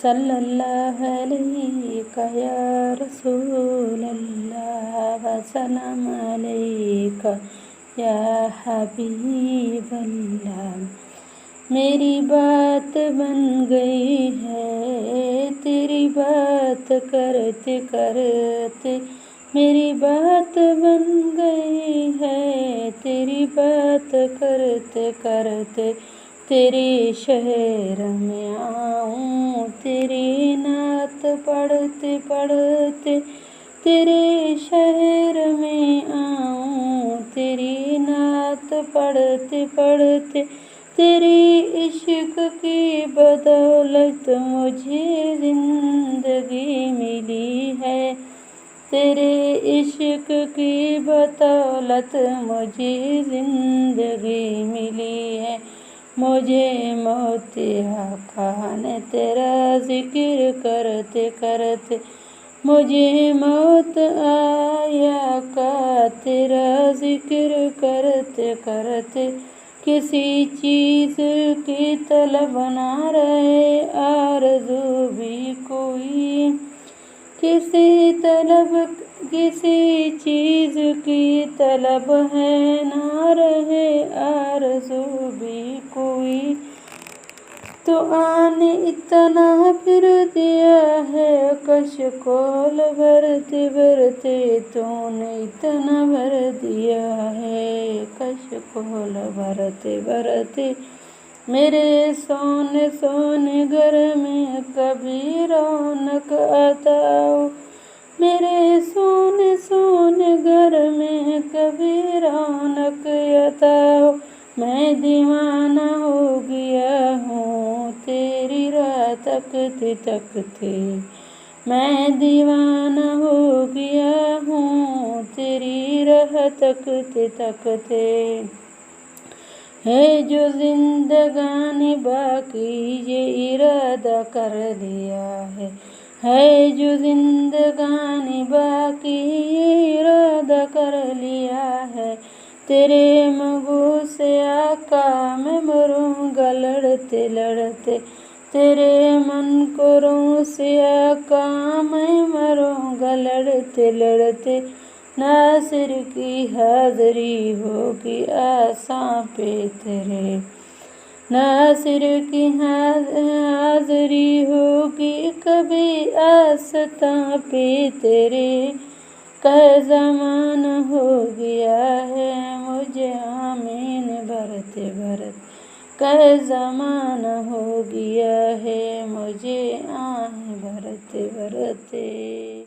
सल्लल्लाहु अलैका या रसूल अल्लाह वसल्लम अलैका या हबीब अल्लाह। मेरी बात बन गई है तेरी बात करते करते, मेरी बात बन गई है तेरी बात करते करते। तेरे शहर में आऊँ तेरी नात पढ़ते पढ़ते, तेरे शहर में आऊँ तेरी नात पढ़ते पढ़ते। तेरी इश्क की बदौलत मुझे ज़िंदगी मिली है, तेरे इश्क की बदौलत मुझे ज़िंदगी मिली है। मुझे मौत आका ने तेरा ज़िक्र करते करते, मुझे मौत आया का तेरा ज़िक्र करते करते। किसी चीज़ की तलब ना रहे आरज़ू भी कोई, किसी चीज़ की तलब है ना रहे आरज़ू भी कोई। तो आने इतना फिर दिया है कशकोल भरते भरते, तूने इतना भर दिया है कशकोल भरते भरते। मेरे सोने सोने घर में कभी रौनक आता हो, मेरे सोने सोने घर में कभी रौनक आता हो। मैं दीवाना हो गया हूँ तेरी राह तकते तकते, मैं दीवाना हो गया हूँ तेरी राह तकते तकते। है जो जिंदगानी बाकी ये इरादा कर लिया है जो जिंदगानी बाकी ये इरादा कर लिया है। तेरे मगू से आका मैं मरूंगा लड़ते लड़ते, तेरे मन कोरों से आका मैं मरूंगा लड़ते लड़ते। नासिर की हाज़री होगी आसां पे तेरे, नासिर की हाज़री होगी कभी आस्तां पे तेरे। कह ज़माना हो गया है मुझे आमीन भरते भरते, कह ज़माना हो गया है मुझे आह भरते भरते।